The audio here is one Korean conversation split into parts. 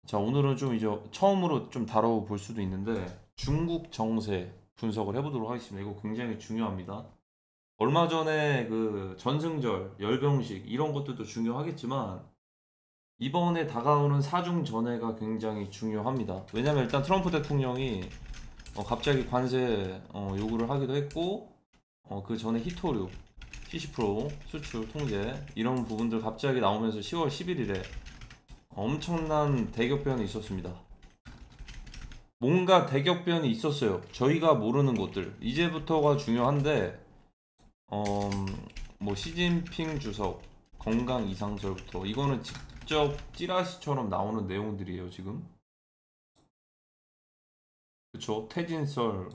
자, 오늘은 좀 이제 처음으로 좀 다뤄볼 수도 있는데 중국 정세 분석을 해보도록 하겠습니다. 이거 굉장히 중요합니다. 얼마 전에 그 전승절, 열병식 이런 것들도 중요하겠지만 이번에 다가오는 사중 전해가 굉장히 중요합니다. 왜냐면 일단 트럼프 대통령이 갑자기 관세 요구를 하기도 했고 그 전에 히토류, 70% 수출 통제 이런 부분들 갑자기 나오면서 10월 11일에 엄청난 대격변이 있었습니다. 뭔가 대격변이 있었어요. 저희가 모르는 것들. 이제부터가 중요한데, 어, 뭐 시진핑 주석 건강 이상설부터 이거는 직접 찌라시처럼 나오는 내용들이에요, 지금. 그쵸? 퇴진설,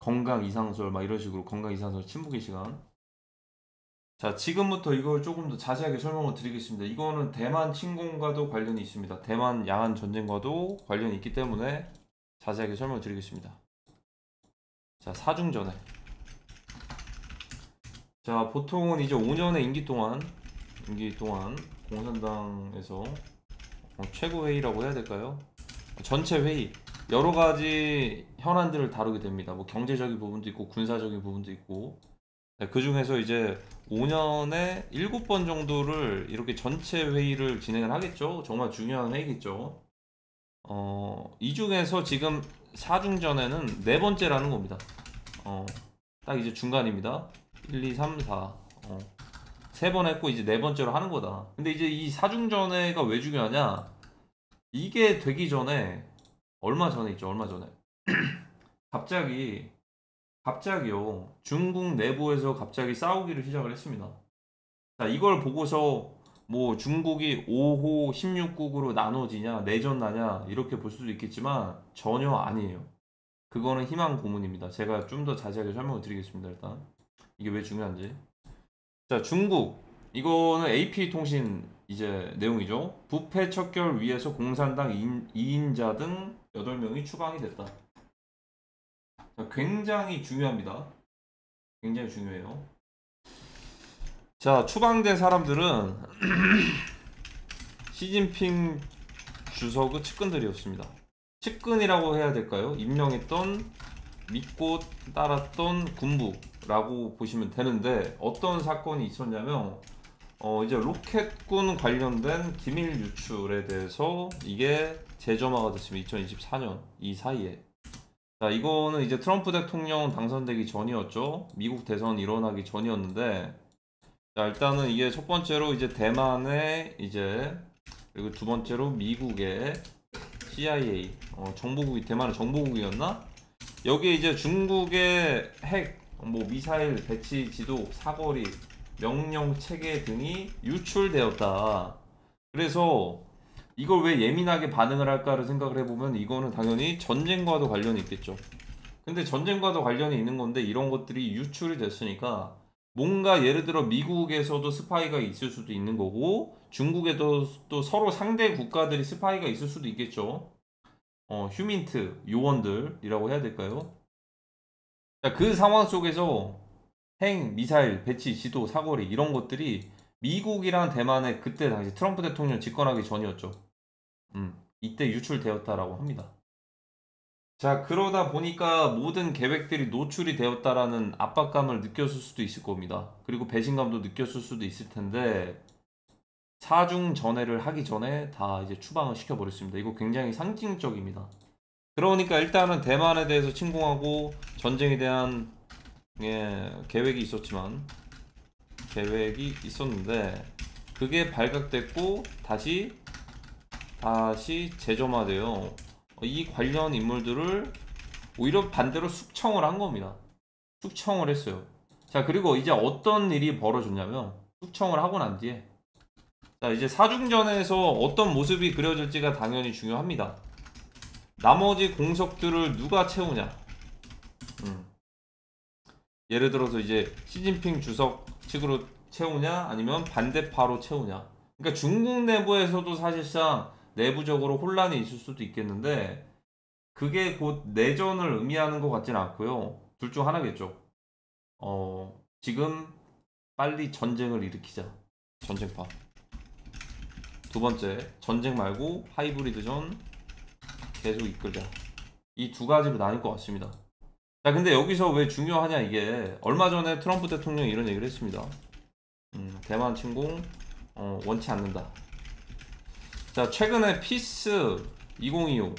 건강 이상설 막 이런 식으로 건강 이상설 침묵의 시간. 자, 지금부터 이걸 조금 더 자세하게 설명을 드리겠습니다. 이거는 대만 침공과도 관련이 있습니다. 대만 양안 전쟁과도 관련이 있기 때문에 자세하게 설명을 드리겠습니다. 자, 사중전에. 자, 보통은 이제 5년의 임기 동안 공산당에서 최고회의라고 해야 될까요? 전체 회의, 여러 가지 현안들을 다루게 됩니다. 뭐 경제적인 부분도 있고 군사적인 부분도 있고. 네, 그 중에서 이제 5년에 7번 정도를 이렇게 전체 회의를 진행을 하겠죠. 정말 중요한 회의겠죠. 이 중에서 지금 사중전에는 네 번째라는 겁니다. 딱 이제 중간입니다. 1, 2, 3, 4. 세 번 했고 이제 네 번째로 하는 거다. 근데 이제 이 사중전회가 왜 중요하냐? 이게 되기 전에 얼마 전에 있죠. 얼마 전에 갑자기요. 중국 내부에서 갑자기 싸우기를 시작을 했습니다. 자, 이걸 보고서 뭐 중국이 5호 16국으로 나눠지냐, 내전 나냐 이렇게 볼 수도 있겠지만 전혀 아니에요. 그거는 희망 고문입니다. 제가 좀 더 자세하게 설명을 드리겠습니다. 일단 이게 왜 중요한지. 자, 중국. 이거는 AP통신 이제 내용이죠. 부패 척결 위해서 공산당 2인자 등 8명이 추방이 됐다. 자, 굉장히 중요합니다. 굉장히 중요해요. 자, 추방된 사람들은 시진핑 주석의 측근들이었습니다. 측근이라고 해야 될까요? 임명했던, 믿고 따랐던 군부라고 보시면 되는데 어떤 사건이 있었냐면 이제 로켓군 관련된 기밀 유출에 대해서 이게 재점화가 됐습니다. 2024년 이 사이에. 자, 이거는 이제 트럼프 대통령 당선되기 전이었죠. 미국 대선 일어나기 전이었는데, 자, 일단은 이게 첫 번째로 이제 대만의 이제, 그리고 두 번째로 미국의 CIA, 정보국이, 대만의 정보국이었나? 여기에 이제 중국의 핵, 뭐 미사일 배치 지도, 사거리, 명령 체계 등이 유출되었다. 그래서 이걸 왜 예민하게 반응을 할까를 생각을 해보면 이거는 당연히 전쟁과도 관련이 있겠죠. 근데 전쟁과도 관련이 있는 건데 이런 것들이 유출이 됐으니까 뭔가 예를 들어 미국에서도 스파이가 있을 수도 있는 거고 중국에도 또 서로 상대 국가들이 스파이가 있을 수도 있겠죠. 휴민트 요원들이라고 해야 될까요? 자, 그 상황 속에서 핵, 미사일, 배치, 지도, 사거리 이런 것들이 미국이랑 대만의 그때 당시 트럼프 대통령 집권하기 전이었죠. 이때 유출되었다라고 합니다. 자, 그러다 보니까 모든 계획들이 노출이 되었다라는 압박감을 느꼈을 수도 있을 겁니다. 그리고 배신감도 느꼈을 수도 있을 텐데 사중 전회를 하기 전에 다 이제 추방을 시켜버렸습니다. 이거 굉장히 상징적입니다. 그러니까 일단은 대만에 대해서 침공하고 전쟁에 대한 계획이 있었지만 계획이 있었는데 그게 발각됐고 다시 재점화되어 이 관련 인물들을 오히려 반대로 숙청을 한 겁니다. 숙청을 했어요. 자, 그리고 이제 어떤 일이 벌어졌냐면 숙청을 하고 난 뒤에 자, 이제 사중전에서 어떤 모습이 그려질지가 당연히 중요합니다. 나머지 공석들을 누가 채우냐. 예를 들어서 이제 시진핑 주석 측으로 채우냐 아니면 반대파로 채우냐. 그러니까 중국 내부에서도 사실상 내부적으로 혼란이 있을 수도 있겠는데 그게 곧 내전을 의미하는 것 같지는 않고요. 둘 중 하나겠죠. 지금 빨리 전쟁을 일으키자. 전쟁파. 두 번째, 전쟁 말고 하이브리드전 계속 이끌자. 이 두 가지로 나뉠 것 같습니다. 자, 근데 여기서 왜 중요하냐, 이게 얼마 전에 트럼프 대통령이 이런 얘기를 했습니다. 대만 침공 원치 않는다. 자, 최근에 피스 2025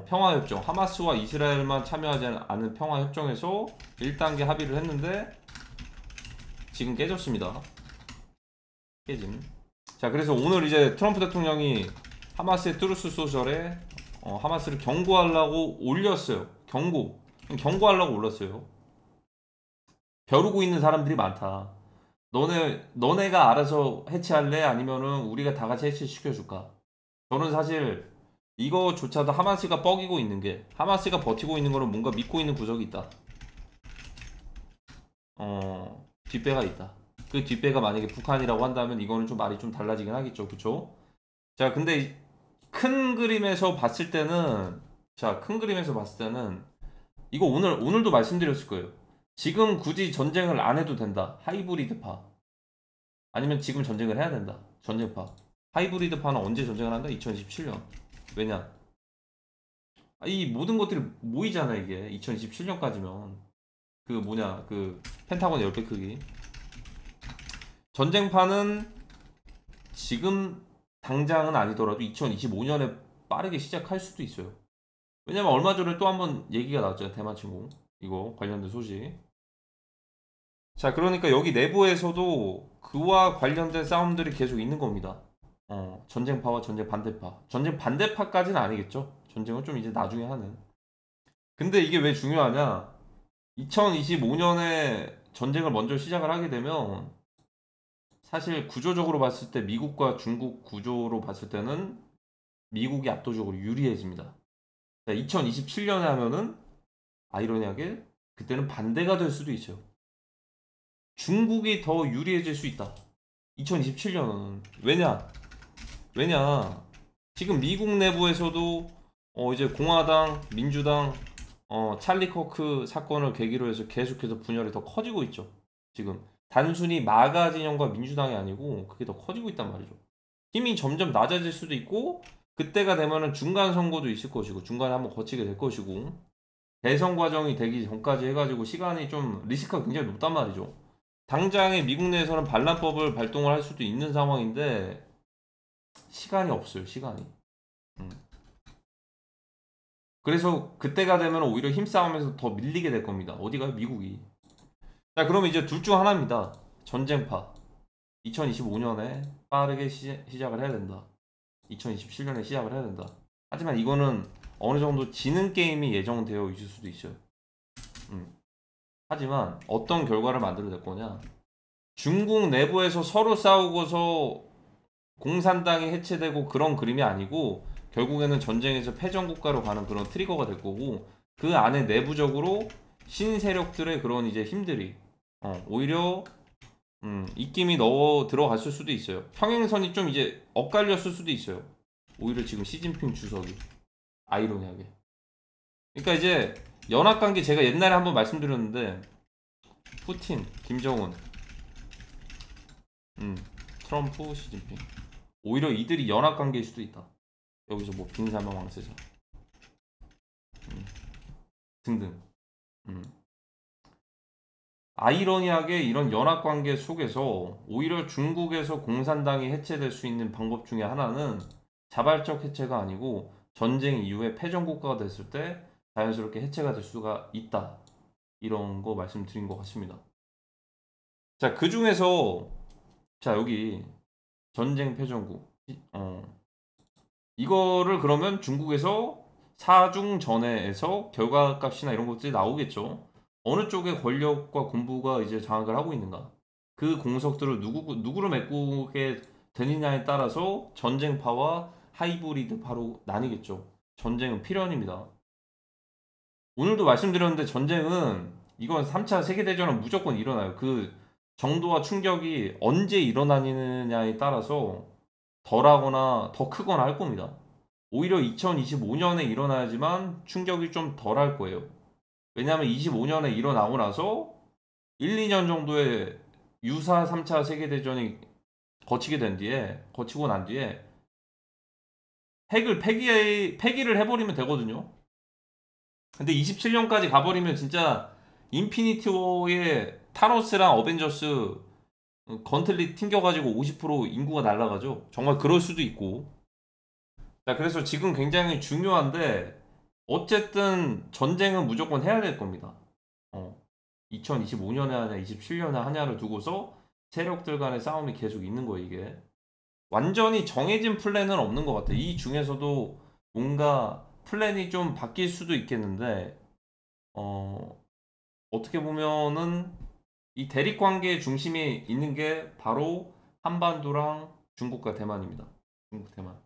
평화협정, 하마스와 이스라엘만 참여하지 않은 평화협정에서 1단계 합의를 했는데 지금 깨졌습니다. 깨짐. 자, 그래서 오늘 이제 트럼프 대통령이 하마스의 트루스 소셜에 하마스를 경고하려고 올렸어요. 경고하려고 올렸어요. 벼르고 있는 사람들이 많다. 너네가 알아서 해체할래? 아니면은 우리가 다 같이 해체시켜줄까? 저는 사실 이거조차도 하마스가 뻐기고 있는 게, 하마스가 버티고 있는 거는 뭔가 믿고 있는 구석이 있다. 뒷배가 있다. 그 뒷배가 만약에 북한이라고 한다면 이거는 좀 말이 좀 달라지긴 하겠죠. 그쵸? 자, 근데 큰 그림에서 봤을 때는, 이거 오늘도 말씀드렸을 거예요. 지금 굳이 전쟁을 안 해도 된다. 하이브리드파. 아니면 지금 전쟁을 해야 된다. 전쟁파. 하이브리드파는 언제 전쟁을 한다? 2027년. 왜냐? 이 모든 것들이 모이잖아, 이게. 2027년까지면. 그 펜타곤 10배 크기. 전쟁파는 지금 당장은 아니더라도 2025년에 빠르게 시작할 수도 있어요. 왜냐면 얼마 전에 또 한번 얘기가 나왔죠. 대만 침공. 이거 관련된 소식. 자, 그러니까 여기 내부에서도 그와 관련된 싸움들이 계속 있는 겁니다. 전쟁파와 전쟁 반대파. 전쟁 반대파까지는 아니겠죠. 전쟁은 좀 이제 나중에 하는. 근데 이게 왜 중요하냐? 2025년에 전쟁을 먼저 시작을 하게 되면 사실 구조적으로 봤을 때 미국과 중국 구조로 봤을 때는 미국이 압도적으로 유리해집니다. 2027년에 하면은 아이러니하게 그때는 반대가 될 수도 있어요. 중국이 더 유리해질 수 있다. 2027년은. 왜냐? 지금 미국 내부에서도 이제 공화당, 민주당, 찰리 커크 사건을 계기로 해서 계속해서 분열이 더 커지고 있죠. 지금 단순히 마가 진영과 민주당이 아니고 그게 더 커지고 있단 말이죠. 힘이 점점 낮아질 수도 있고, 그때가 되면은 중간 선거도 있을 것이고, 중간에 한번 거치게 될 것이고, 대선 과정이 되기 전까지 해가지고 시간이 좀 리스크가 굉장히 높단 말이죠. 당장에 미국 내에서는 반란법을 발동을 할 수도 있는 상황인데 시간이 없어요. 시간이. 그래서 그때가 되면 오히려 힘싸움에서 더 밀리게 될 겁니다. 어디가요? 미국이. 자, 그러면 이제 둘 중 하나입니다. 전쟁파. 2025년에 빠르게 시작을 해야 된다. 2027년에 시작을 해야 된다. 하지만 이거는 어느 정도 지는 게임이 예정되어 있을 수도 있어요. 하지만 어떤 결과를 만들어낼 거냐? 중국 내부에서 서로 싸우고서 공산당이 해체되고 그런 그림이 아니고, 결국에는 전쟁에서 패전 국가로 가는 그런 트리거가 될 거고, 그 안에 내부적으로 신세력들의 그런 이제 힘들이 오히려 입김이 넣어 들어갔을 수도 있어요. 평행선이 좀 이제 엇갈렸을 수도 있어요. 오히려 지금 시진핑 주석이 아이러니하게. 그러니까 이제 연합관계, 제가 옛날에 한번 말씀드렸는데, 푸틴, 김정은, 트럼프, 시진핑, 오히려 이들이 연합관계일 수도 있다. 여기서 뭐 빈사명 왕세자 등등. 아이러니하게 이런 연합관계 속에서 오히려 중국에서 공산당이 해체될 수 있는 방법 중에 하나는 자발적 해체가 아니고 전쟁 이후에 패전국가가 됐을 때 자연스럽게 해체가 될 수가 있다. 이런 거 말씀드린 것 같습니다. 자, 그 중에서 여기 전쟁 패전국, 이거를 그러면 중국에서 사중 전해에서 결과값이나 이런 것들이 나오겠죠. 어느 쪽의 권력과 군부가 이제 장악을 하고 있는가, 그 공석들을 누구로 메꾸게 되느냐에 따라서 전쟁파와 하이브리드파로 나뉘겠죠. 전쟁은 필연입니다. 오늘도 말씀드렸는데 전쟁은, 이건 3차 세계대전은 무조건 일어나요. 그 정도와 충격이 언제 일어나느냐에 따라서 덜하거나 더 크거나 할 겁니다. 오히려 2025년에 일어나야지만 충격이 좀 덜 할 거예요. 왜냐하면 25년에 일어나고 나서 1, 2년 정도의 유사 3차 세계대전이 거치고 난 뒤에 핵을 폐기를 해버리면 되거든요. 근데 27년까지 가버리면 진짜 인피니티 워의 타노스랑 어벤져스 건틀리 튕겨가지고 50% 인구가 날아가죠. 정말 그럴 수도 있고. 자, 그래서 지금 굉장히 중요한데 어쨌든 전쟁은 무조건 해야 될 겁니다. 2025년에 하냐 27년에 하냐를 두고서 세력들 간의 싸움이 계속 있는 거예요, 이게. 완전히 정해진 플랜은 없는 것 같아요. 이 중에서도 뭔가 플랜이 좀 바뀔 수도 있겠는데 어떻게 보면은 이 대립 관계의 중심에 있는 게 바로 한반도랑 중국과 대만입니다. 중국, 대만.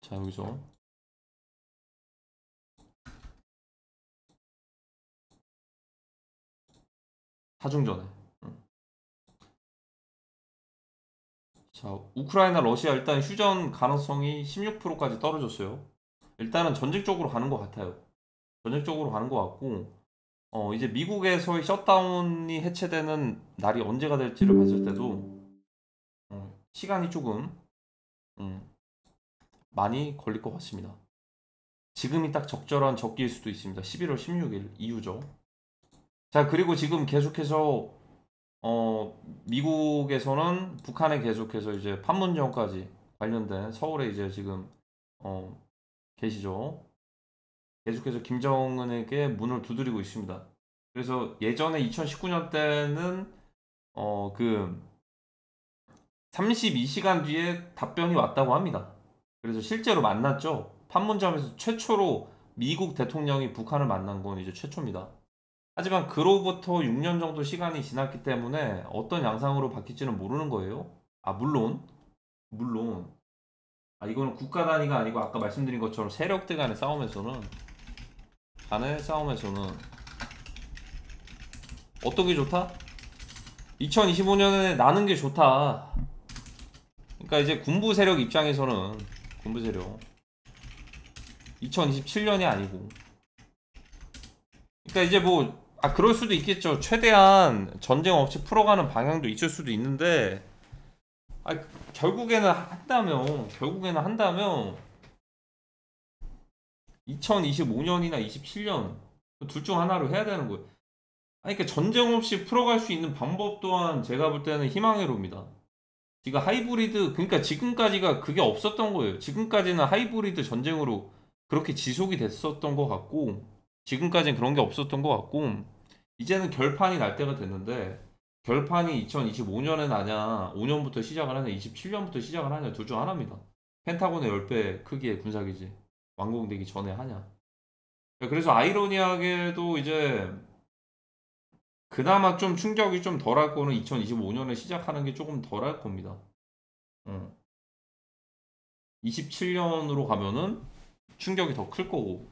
자, 여기서 하중전에. 자, 우크라이나, 러시아 일단 휴전 가능성이 16%까지 떨어졌어요. 일단은 전쟁 쪽으로 가는 것 같아요. 전쟁 쪽으로 가는 것 같고, 이제 미국에서의 셧다운이 해체되는 날이 언제가 될지를 봤을 때도, 시간이 조금, 음, 많이 걸릴 것 같습니다. 지금이 딱 적절한 적기일 수도 있습니다. 11월 16일 이후죠. 자, 그리고 지금 계속해서 미국에서는 북한에 계속해서 이제 판문점까지 관련된 서울에 이제 지금 어, 계시죠. 계속해서 김정은에게 문을 두드리고 있습니다. 그래서 예전에 2019년 때는 그 32시간 뒤에 답변이 왔다고 합니다. 그래서 실제로 만났죠. 판문점에서 최초로 미국 대통령이 북한을 만난 건 이제 최초입니다. 하지만 그로부터 6년 정도 시간이 지났기 때문에 어떤 양상으로 바뀔지는 모르는 거예요. 아, 물론. 아, 이거는 국가 단위가 아니고 아까 말씀드린 것처럼 세력들 간의 싸움에서는 어떤 게 좋다? 2025년에 나는 게 좋다. 그러니까 이제 군부 세력 입장에서는 군부 세력 2027년이 아니고 그러니까 이제 뭐 그럴 수도 있겠죠. 최대한 전쟁 없이 풀어가는 방향도 있을 수도 있는데 아, 결국에는 한다면 2025년이나 27년 둘 중 하나로 해야 되는 거예요. 아니, 그러니까 전쟁 없이 풀어갈 수 있는 방법 또한 제가 볼 때는 희망회로입니다. 지금 하이브리드, 그러니까 지금까지가 그게 없었던 거예요. 지금까지는 하이브리드 전쟁으로 그렇게 지속이 됐었던 것 같고, 지금까지는 그런 게 없었던 것 같고, 이제는 결판이 날 때가 됐는데, 결판이 2025년에 나냐, 5년부터 시작을 하냐, 27년부터 시작을 하냐, 둘 중 하나입니다. 펜타곤의 10배 크기의 군사기지, 완공되기 전에 하냐. 그래서 아이러니하게도 이제 그나마 좀 충격이 좀 덜할 거는 2025년에 시작하는 게 조금 덜할 겁니다. 27년으로 가면은 충격이 더 클 거고.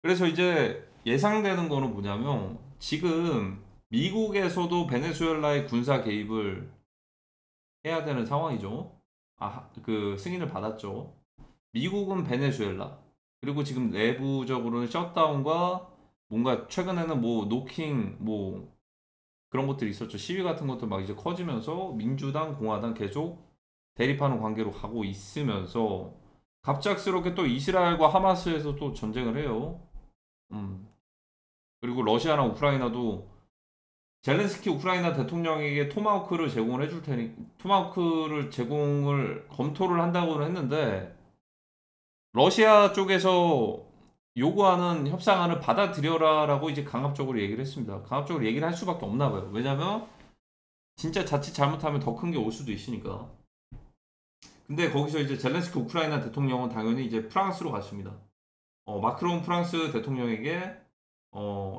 그래서 이제 예상되는 거는 뭐냐면 지금 미국에서도 베네수엘라의 군사 개입을 해야 되는 상황이죠. 그 승인을 받았죠. 미국은 베네수엘라. 그리고 지금 내부적으로는 셧다운과 뭔가 최근에는 뭐 노킹 뭐 그런 것들이 있었죠. 시위 같은 것도 막 이제 커지면서 민주당, 공화당 계속 대립하는 관계로 가고 있으면서 갑작스럽게 또 이스라엘과 하마스에서 또 전쟁을 해요. 음. 그리고 러시아나 우크라이나도 젤렌스키 우크라이나 대통령에게 토마호크를 제공을 해줄 테니 토마호크를 제공을 검토를 한다고는 했는데 러시아 쪽에서 요구하는 협상안을 받아들여라라고 이제 강압적으로 얘기를 했습니다. 강압적으로 얘기를 할 수밖에 없나 봐요. 왜냐면 진짜 자칫 잘못하면 더 큰 게 올 수도 있으니까. 근데 거기서 이제 젤렌스키 우크라이나 대통령은 당연히 이제 프랑스로 갔습니다. 마크롱 프랑스 대통령에게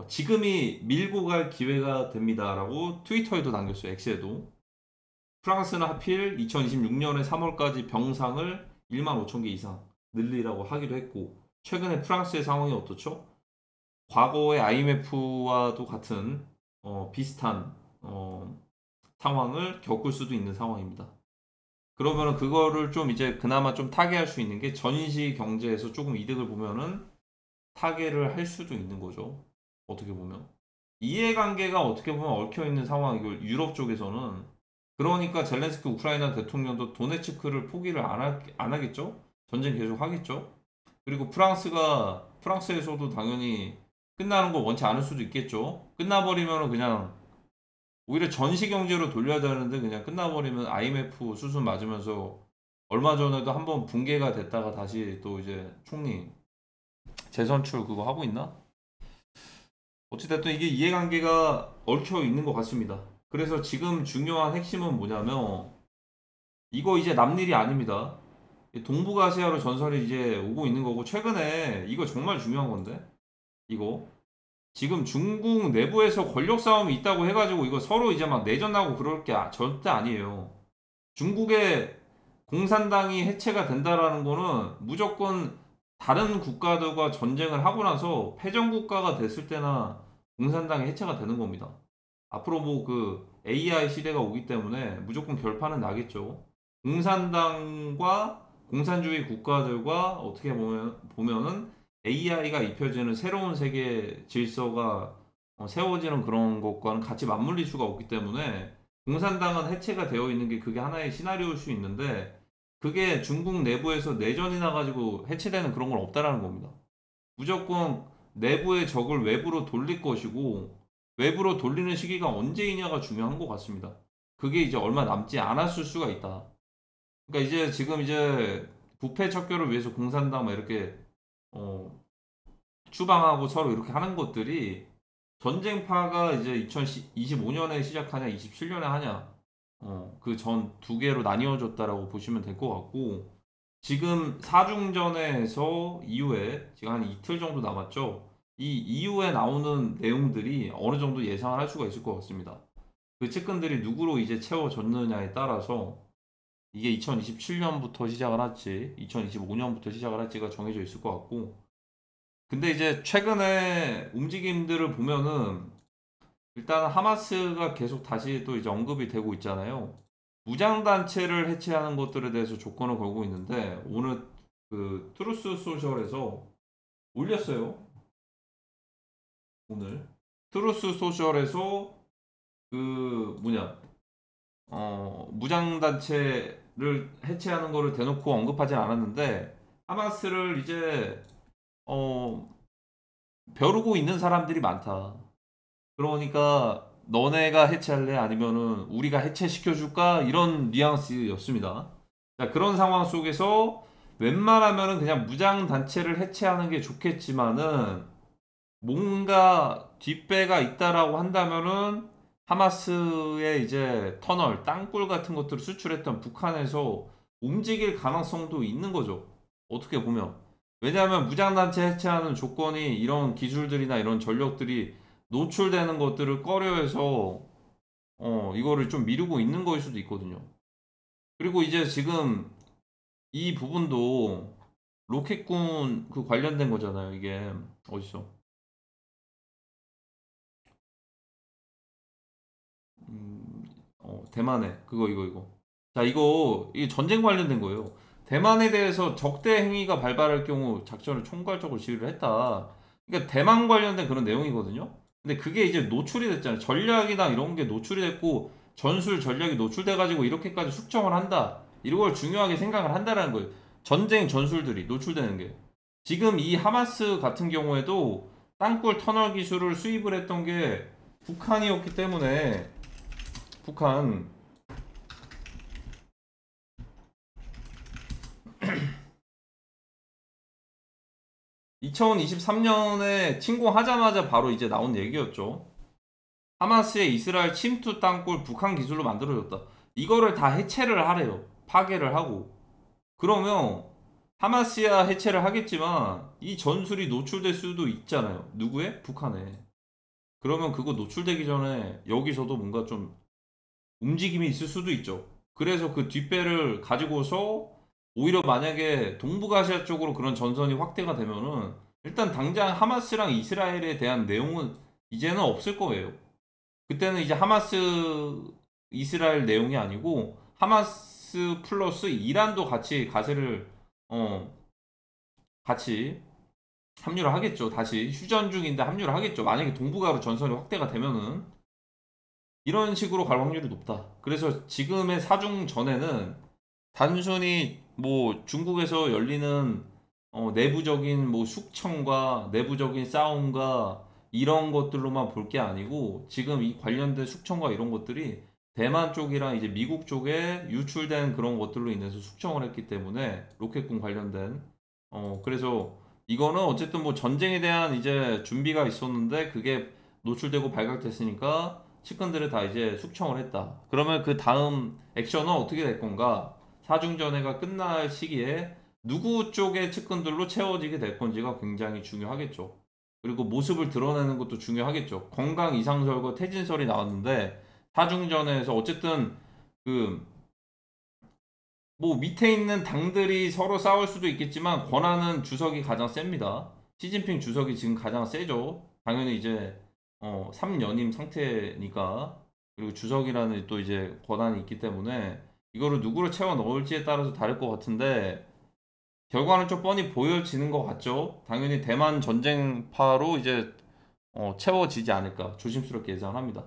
지금이 밀고 갈 기회가 됩니다라고 트위터에도 남겼어요. X에도. 프랑스는 하필 2026년에 3월까지 병상을 1만 5천 개 이상 늘리라고 하기도 했고 최근에 프랑스의 상황이 어떻죠? 과거의 IMF와도 같은 비슷한 상황을 겪을 수도 있는 상황입니다. 그러면은 그거를 좀 이제 그나마 좀 타개할 수 있는 게 전시 경제에서 조금 이득을 보면은 타결을 할 수도 있는 거죠. 어떻게 보면 이해관계가 어떻게 보면 얽혀 있는 상황이고 유럽 쪽에서는 그러니까 젤렌스키 우크라이나 대통령도 도네츠크를 포기를 안 하겠죠? 전쟁 계속 하겠죠? 그리고 프랑스에서도 당연히 끝나는 거 원치 않을 수도 있겠죠. 끝나버리면 그냥 오히려 전시 경제로 돌려야 되는데 그냥 끝나버리면 IMF 수순 맞으면서 얼마 전에도 한번 붕괴가 됐다가 다시 또 이제 총리 재선출 그거 하고 있나? 어찌됐든 이게 이해관계가 얽혀 있는 것 같습니다. 그래서 지금 중요한 핵심은 뭐냐면 이거 이제 남일이 아닙니다. 동북아시아로 전설이 이제 오고 있는 거고 최근에 이거 정말 중요한 건데 이거 지금 중국 내부에서 권력 싸움이 있다고 해가지고 이거 서로 이제 막 내전나고 그럴 게 절대 아니에요. 중국의 공산당이 해체가 된다라는 거는 무조건 다른 국가들과 전쟁을 하고 나서 패전국가가 됐을 때나 공산당이 해체가 되는 겁니다. 앞으로 뭐 그 AI 시대가 오기 때문에 무조건 결판은 나겠죠. 공산당과 공산주의 국가들과 어떻게 보면은 AI가 입혀지는 새로운 세계 질서가 세워지는 그런 것과는 같이 맞물릴 수가 없기 때문에 공산당은 해체가 되어 있는 게 그게 하나의 시나리오일 수 있는데 그게 중국 내부에서 내전이 나가지고 해체되는 그런 건 없다라는 겁니다. 무조건 내부의 적을 외부로 돌릴 것이고 외부로 돌리는 시기가 언제이냐가 중요한 것 같습니다. 그게 이제 얼마 남지 않았을 수가 있다. 그러니까 이제 지금 이제 부패 척결을 위해서 공산당 막 이렇게 어, 추방하고 서로 이렇게 하는 것들이 전쟁파가 이제 2025년에 시작하냐 27년에 하냐 그 전 두 개로 나뉘어졌다라고 보시면 될 것 같고 지금 사중전에서 이후에 지금 한 이틀 정도 남았죠. 이 이후에 나오는 내용들이 어느 정도 예상을 할 수가 있을 것 같습니다. 그 측근들이 누구로 이제 채워졌느냐에 따라서 이게 2027년부터 시작을 할지 2025년부터 시작을 할지가 정해져 있을 것 같고 근데 이제 최근에 움직임들을 보면은 일단 하마스가 계속 다시 또 이제 언급이 되고 있잖아요. 무장단체를 해체하는 것들에 대해서 조건을 걸고 있는데 오늘 그 트루스 소셜에서 올렸어요. 오늘 트루스 소셜에서 그 뭐냐 무장단체를 해체하는 거를 대놓고 언급하진 않았는데 하마스를 이제 어 벼르고 있는 사람들이 많다. 그러니까 너네가 해체할래? 아니면은 우리가 해체시켜줄까? 이런 뉘앙스였습니다. 자, 그런 상황 속에서 웬만하면은 그냥 무장단체를 해체하는 게 좋겠지만은 뭔가 뒷배가 있다라고 한다면은 하마스의 이제 터널, 땅굴 같은 것들을 수출했던 북한에서 움직일 가능성도 있는 거죠. 어떻게 보면. 왜냐하면 무장단체 해체하는 조건이 이런 기술들이나 이런 전력들이 노출되는 것들을 꺼려해서 이거를 좀 미루고 있는 거일 수도 있거든요. 그리고 이제 지금 이 부분도 로켓군 그 관련된 거잖아요. 이게 어디서? 대만에 그거 이거. 자 이거 전쟁 관련된 거예요. 대만에 대해서 적대 행위가 발발할 경우 작전을 총괄적으로 지휘를 했다. 그러니까 대만 관련된 그런 내용이거든요. 근데 그게 이제 노출이 됐잖아요. 전략이나 이런 게 노출이 됐고 전술 전략이 노출돼 가지고 이렇게까지 숙청을 한다. 이런 걸 중요하게 생각을 한다라는 거예요. 전쟁 전술들이 노출되는 게. 지금 이 하마스 같은 경우에도 땅굴 터널 기술을 수입을 했던 게 북한이었기 때문에 북한 2023년에 침공하자마자 바로 이제 나온 얘기였죠. 하마스의 이스라엘 침투 땅굴 북한 기술로 만들어졌다. 이거를 다 해체를 하래요. 파괴를 하고. 그러면 하마스야 해체를 하겠지만 이 전술이 노출될 수도 있잖아요. 누구의? 북한에. 그러면 그거 노출되기 전에 여기서도 뭔가 좀 움직임이 있을 수도 있죠. 그래서 그 뒷배를 가지고서 오히려 만약에 동북아시아 쪽으로 그런 전선이 확대가 되면은 일단 당장 하마스랑 이스라엘에 대한 내용은 이제는 없을 거예요. 그때는 이제 하마스 이스라엘 내용이 아니고 하마스 플러스 이란도 같이 가세를 어 같이 합류를 하겠죠. 다시 휴전 중인데 합류를 하겠죠. 만약에 동북아로 전선이 확대가 되면은 이런 식으로 갈 확률이 높다. 그래서 지금의 사중 전에는 단순히 뭐 중국에서 열리는 내부적인 뭐 숙청과 내부적인 싸움과 이런 것들로만 볼 게 아니고 지금 이 관련된 숙청과 이런 것들이 대만 쪽이랑 이제 미국 쪽에 유출된 그런 것들로 인해서 숙청을 했기 때문에 로켓군 관련된 그래서 이거는 어쨌든 뭐 전쟁에 대한 이제 준비가 있었는데 그게 노출되고 발각됐으니까 측근들을 다 이제 숙청을 했다. 그러면 그 다음 액션은 어떻게 될 건가? 사중전회가 끝날 시기에 누구 쪽의 측근들로 채워지게 될 건지가 굉장히 중요하겠죠. 그리고 모습을 드러내는 것도 중요하겠죠. 건강 이상설과 퇴진설이 나왔는데 사중전회에서 어쨌든 그 뭐 밑에 있는 당들이 서로 싸울 수도 있겠지만 권한은 주석이 가장 셉니다. 시진핑 주석이 지금 가장 세죠. 당연히 이제 3연임 상태니까 그리고 주석이라는 또 이제 권한이 있기 때문에 이거를 누구를 채워 넣을지에 따라서 다를 것 같은데 결과는 좀 뻔히 보여지는 것 같죠. 당연히 대만 전쟁파로 이제 채워지지 않을까 조심스럽게 예상합니다.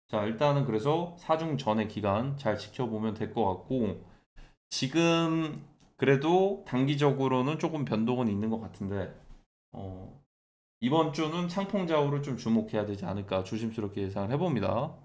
자, 일단은 그래서 사중 전의 기간 잘 지켜보면 될 것 같고 지금 그래도 단기적으로는 조금 변동은 있는 것 같은데 이번 주는 창풍 좌우를 좀 주목해야 되지 않을까 조심스럽게 예상을 해봅니다.